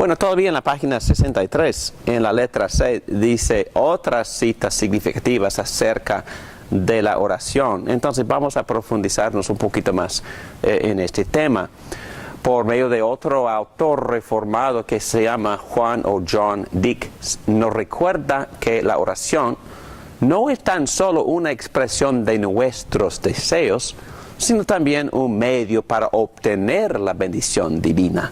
Bueno, todavía en la página 63, en la letra C, dice otras citas significativas acerca de la oración. Entonces vamos a profundizarnos un poquito más en este tema por medio de otro autor reformado que se llama Juan o John Dick. Nos recuerda que la oración no es tan solo una expresión de nuestros deseos, sino también un medio para obtener la bendición divina.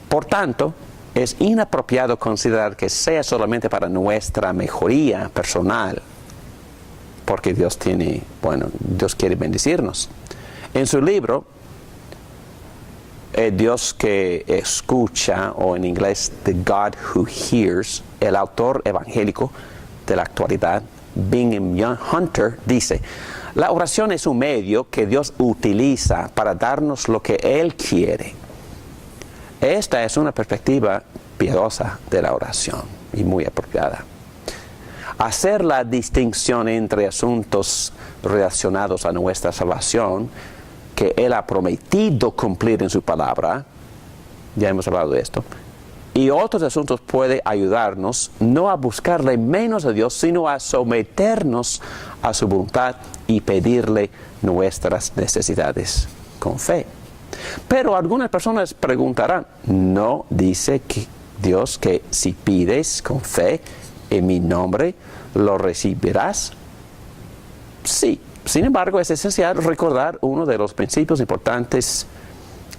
Por tanto, es inapropiado considerar que sea solamente para nuestra mejoría personal, porque Dios quiere bendecirnos. En su libro, Dios que escucha, o en inglés, The God Who Hears, el autor evangélico de la actualidad, Bingham Young Hunter, dice: la oración es un medio que Dios utiliza para darnos lo que Él quiere. Esta es una perspectiva piadosa de la oración y muy apropiada. Hacer la distinción entre asuntos relacionados a nuestra salvación, que Él ha prometido cumplir en su palabra, ya hemos hablado de esto, y otros asuntos puede ayudarnos no a buscarle menos a Dios, sino a someternos a su voluntad y pedirle nuestras necesidades con fe. Pero algunas personas preguntarán, ¿no dice que Dios que si pides con fe en mi nombre, lo recibirás? Sí. Sin embargo, es esencial recordar uno de los principios importantes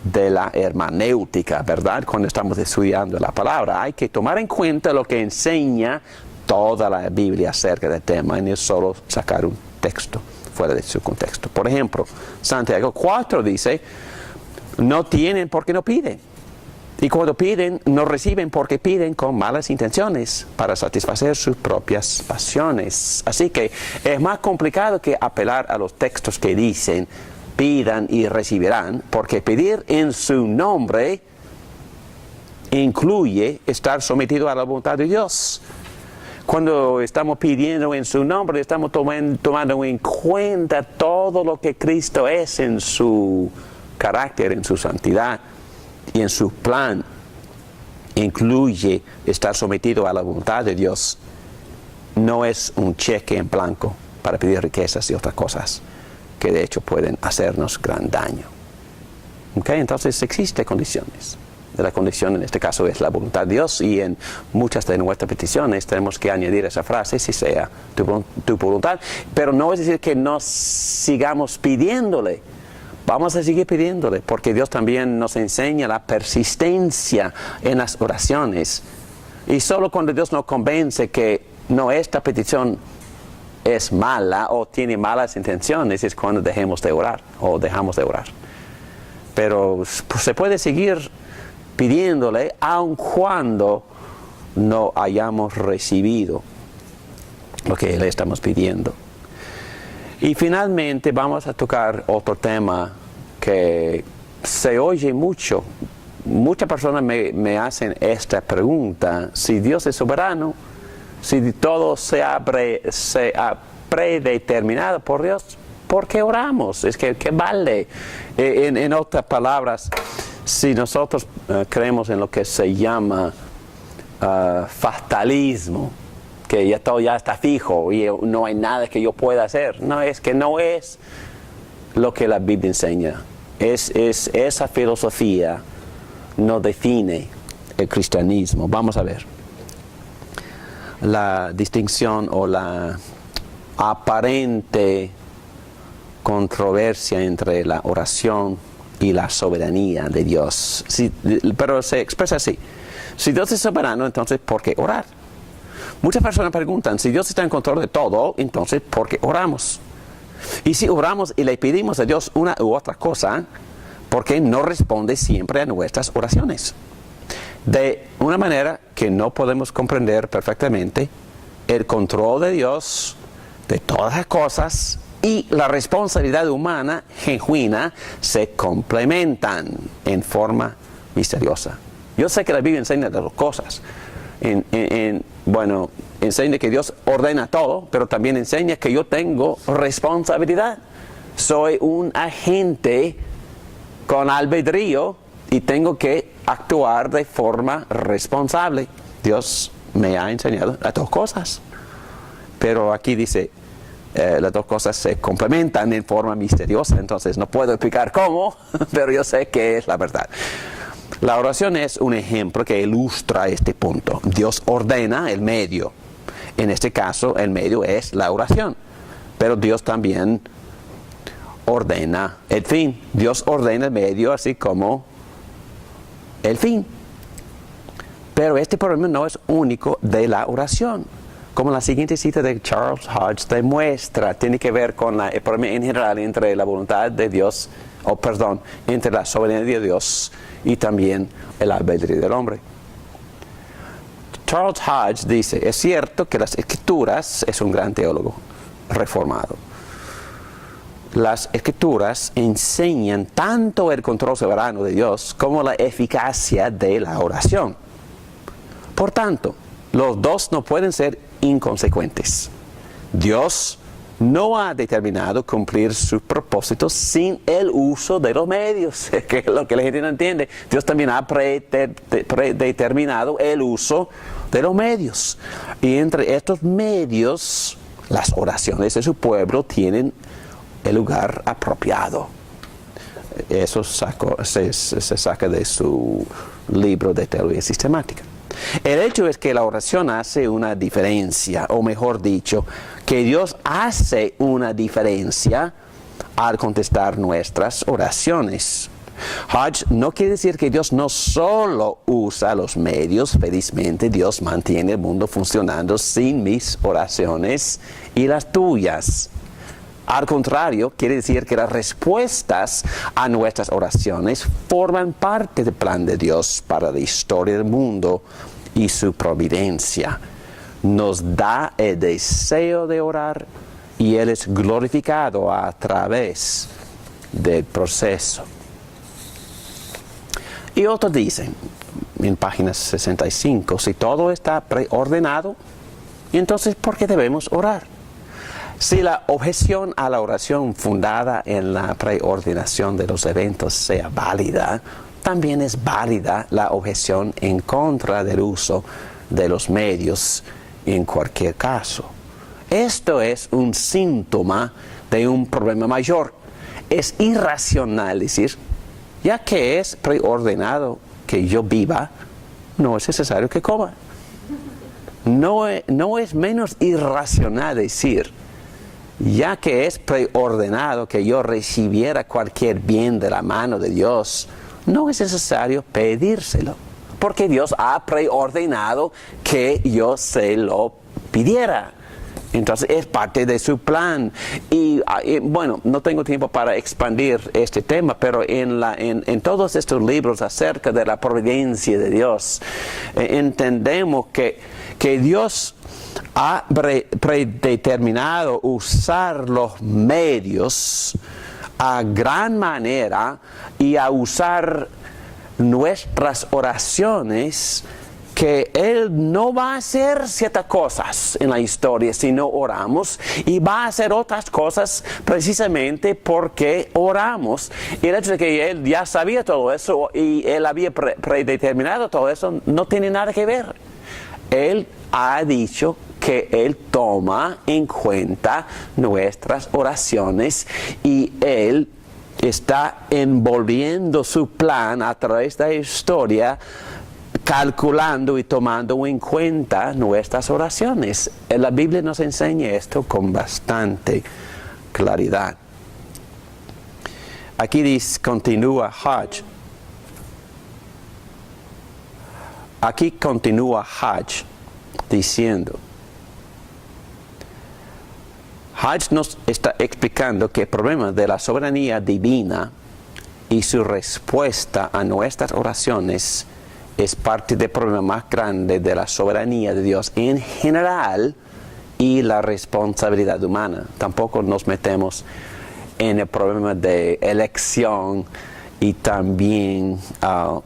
de la hermenéutica, ¿verdad? Cuando estamos estudiando la palabra, hay que tomar en cuenta lo que enseña toda la Biblia acerca del tema, y no solo sacar un texto fuera de su contexto. Por ejemplo, Santiago 4 dice: no tienen porque no piden. Y cuando piden, no reciben porque piden con malas intenciones para satisfacer sus propias pasiones. Así que es más complicado que apelar a los textos que dicen pidan y recibirán, porque pedir en su nombre incluye estar sometido a la voluntad de Dios. Cuando estamos pidiendo en su nombre, estamos tomando en cuenta todo lo que Cristo es en su carácter, en su santidad y en su plan. Incluye estar sometido a la voluntad de Dios. No es un cheque en blanco para pedir riquezas y otras cosas que de hecho pueden hacernos gran daño. Entonces existen condiciones. La condición en este caso es la voluntad de Dios, y en muchas de nuestras peticiones tenemos que añadir esa frase: si sea tu voluntad. Pero no es decir que no sigamos pidiéndole. Vamos a seguir pidiéndole, porque Dios también nos enseña la persistencia en las oraciones. Y solo cuando Dios nos convence que no, esta petición es mala o tiene malas intenciones, es cuando dejemos de orar o dejamos de orar. Pero pues, se puede seguir pidiéndole aun cuando no hayamos recibido lo que le estamos pidiendo. Y finalmente vamos a tocar otro tema que se oye mucho. Muchas personas me hacen esta pregunta: si Dios es soberano, si todo se ha predeterminado por Dios, ¿por qué oramos? Es que vale. En otras palabras, si nosotros creemos en lo que se llama fatalismo, que ya todo ya está fijo y no hay nada que yo pueda hacer. No, es que no es lo que la Biblia enseña. Esa filosofía no define el cristianismo. Vamos a ver la distinción o la aparente controversia entre la oración y la soberanía de Dios. Pero se expresa así: si Dios es soberano, entonces ¿por qué orar? Muchas personas preguntan: si Dios está en control de todo, entonces ¿por qué oramos? Y si oramos y le pedimos a Dios una u otra cosa, ¿por qué no responde siempre a nuestras oraciones? De una manera que no podemos comprender perfectamente, el control de Dios de todas las cosas y la responsabilidad humana genuina se complementan en forma misteriosa. Yo sé que la Biblia enseña de dos cosas. Enseña que Dios ordena todo, pero también enseña que yo tengo responsabilidad. Soy un agente con albedrío y tengo que actuar de forma responsable. Dios me ha enseñado las dos cosas. Pero aquí dice, las dos cosas se complementan en forma misteriosa, entonces no puedo explicar cómo, pero yo sé que es la verdad. La oración es un ejemplo que ilustra este punto. Dios ordena el medio. En este caso, el medio es la oración. Pero Dios también ordena el fin. Dios ordena el medio así como el fin. Pero este problema no es único de la oración. Como la siguiente cita de Charles Hodge demuestra, tiene que ver con el problema en general entre la voluntad de Dios, entre la soberanía de Dios y también el albedrío del hombre. Charles Hodge dice, es cierto que las Escrituras, es un gran teólogo reformado, las Escrituras enseñan tanto el control soberano de Dios como la eficacia de la oración. Por tanto, los dos no pueden ser inconsecuentes. Dios no ha determinado cumplir sus propósitos sin el uso de los medios, que es lo que la gente no entiende. Dios también ha predeterminado el uso de los medios. Y entre estos medios, las oraciones de su pueblo tienen el lugar apropiado. Eso se saca de su libro de teología sistemática. El hecho es que la oración hace una diferencia, o mejor dicho, que Dios hace una diferencia al contestar nuestras oraciones. Hodge no quiere decir que Dios no solo usa los medios. Felizmente Dios mantiene el mundo funcionando sin mis oraciones y las tuyas. Al contrario, quiere decir que las respuestas a nuestras oraciones forman parte del plan de Dios para la historia del mundo y su providencia. Nos da el deseo de orar y Él es glorificado a través del proceso. Y otros dicen, en página 65, si todo está preordenado, entonces ¿por qué debemos orar? Si la objeción a la oración fundada en la preordinación de los eventos sea válida, también es válida la objeción en contra del uso de los medios en cualquier caso. Esto es un síntoma de un problema mayor. Es irracional decir, ya que es preordenado que yo viva, no es necesario que coma. No es menos irracional decir, ya que es preordenado que yo recibiera cualquier bien de la mano de Dios, no es necesario pedírselo, porque Dios ha preordenado que yo se lo pidiera. Entonces es parte de su plan. Y bueno, no tengo tiempo para expandir este tema, pero en todos estos libros acerca de la providencia de Dios, entendemos que Dios ha predeterminado usar los medios a gran manera y a usar nuestras oraciones, que Él no va a hacer ciertas cosas en la historia si no oramos, y va a hacer otras cosas precisamente porque oramos. Y el hecho de que Él ya sabía todo eso y Él había predeterminado todo eso no tiene nada que ver. Él ha dicho que Él toma en cuenta nuestras oraciones y Él está envolviendo su plan a través de la historia, calculando y tomando en cuenta nuestras oraciones. La Biblia nos enseña esto con bastante claridad. Aquí continúa Hodge. Aquí continúa Hodge diciendo, Hodge nos está explicando que el problema de la soberanía divina y su respuesta a nuestras oraciones es parte del problema más grande de la soberanía de Dios en general y la responsabilidad humana. Tampoco nos metemos en el problema de elección y también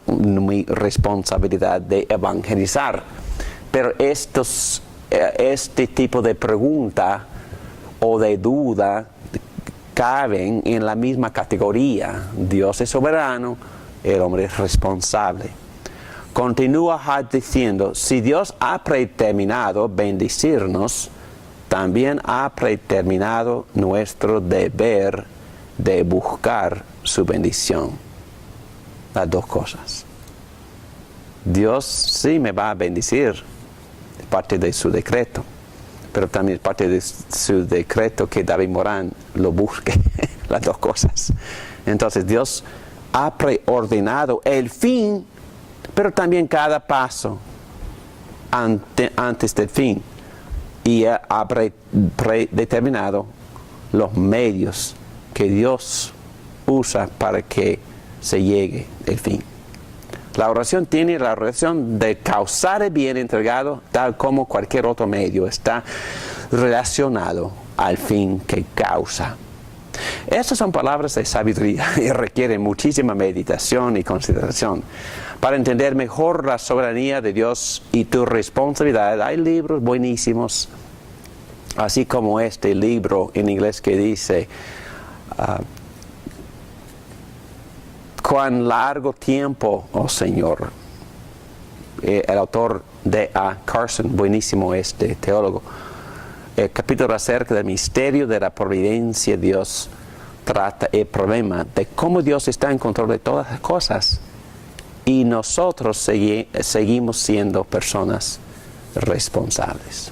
mi responsabilidad de evangelizar. Pero este tipo de pregunta o de duda caben en la misma categoría. Dios es soberano, el hombre responsable. Continúa diciendo, si Dios ha predeterminado bendecirnos, también ha predeterminado nuestro deber de buscar su bendición. Las dos cosas. Dios sí me va a bendecir, es parte de su decreto, pero también es parte de su decreto que David Morán lo busque, las dos cosas. Entonces Dios ha preordenado el fin, pero también cada paso antes del fin. Y ha predeterminado los medios que Dios usa para que se llegue el fin. La oración tiene la relación de causar el bien entregado, tal como cualquier otro medio está relacionado al fin que causa. Estas son palabras de sabiduría y requieren muchísima meditación y consideración. Para entender mejor la soberanía de Dios y tu responsabilidad, hay libros buenísimos, así como este libro en inglés que dice cuán largo tiempo, oh Señor. El autor D.A. Carson, buenísimo este teólogo. El capítulo acerca del misterio de la providencia de Dios trata el problema de cómo Dios está en control de todas las cosas y nosotros seguimos siendo personas responsables.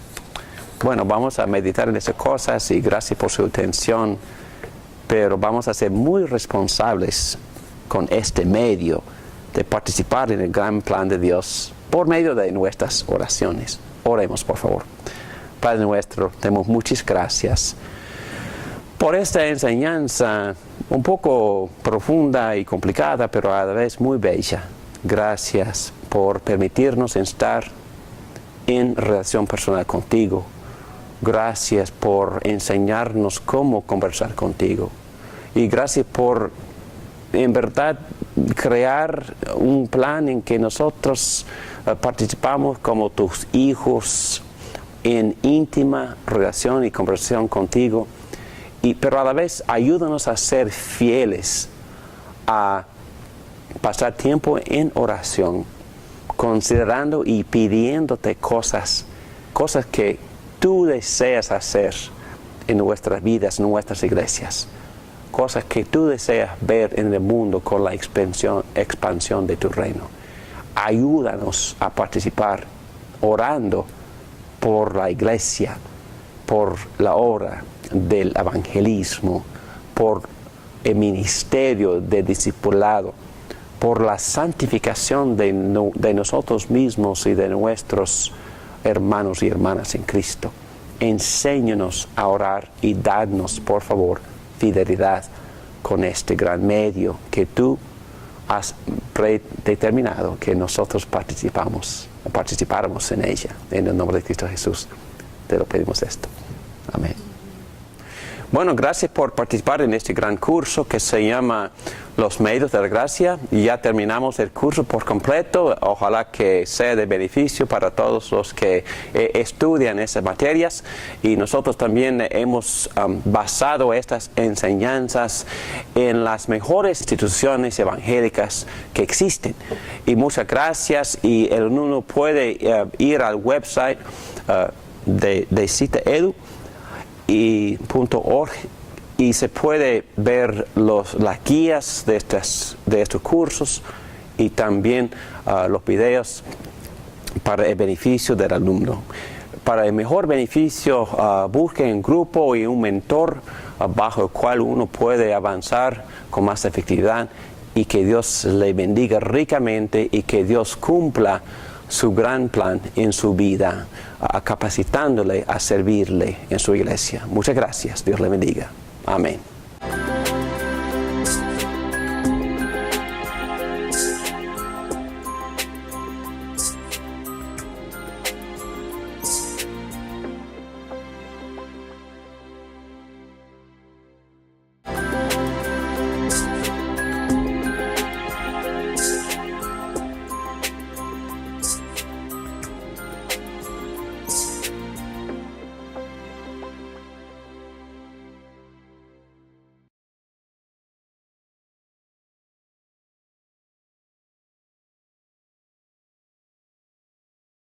Bueno, vamos a meditar en esas cosas y gracias por su atención, pero vamos a ser muy responsables con este medio de participar en el gran plan de Dios por medio de nuestras oraciones. Oremos, por favor. Padre nuestro, te damos muchas gracias por esta enseñanza un poco profunda y complicada, pero a la vez muy bella. Gracias por permitirnos estar en relación personal contigo. Gracias por enseñarnos cómo conversar contigo. Y gracias por, en verdad, crear un plan en que nosotros participamos como tus hijos en íntima relación y conversación contigo, pero a la vez ayúdanos a ser fieles, a pasar tiempo en oración, considerando y pidiéndote cosas que tú deseas hacer en nuestras vidas, en nuestras iglesias, cosas que tú deseas ver en el mundo con la expansión de tu reino. Ayúdanos a participar orando por la iglesia, por la obra del evangelismo, por el ministerio de discipulado, por la santificación de nosotros mismos y de nuestros hermanos y hermanas en Cristo. Enséñanos a orar y dadnos, por favor, fidelidad con este gran medio que tú has predeterminado que nosotros participáramos en ella. En el nombre de Cristo Jesús te lo pedimos esto. Amén. Bueno, gracias por participar en este gran curso que se llama Los Medios de la Gracia. Ya terminamos el curso por completo. Ojalá que sea de beneficio para todos los que estudian esas materias. Y nosotros también hemos basado estas enseñanzas en las mejores instituciones evangélicas que existen. Y muchas gracias. Y uno puede ir al website de CITAEDU .org y se puede ver las guías de estos cursos y también los videos para el beneficio del alumno. Para el mejor beneficio, busquen un grupo y un mentor bajo el cual uno puede avanzar con más efectividad, y que Dios le bendiga ricamente y que Dios cumpla su gran plan en su vida, capacitándole a servirle en su iglesia. Muchas gracias. Dios le bendiga. Amén.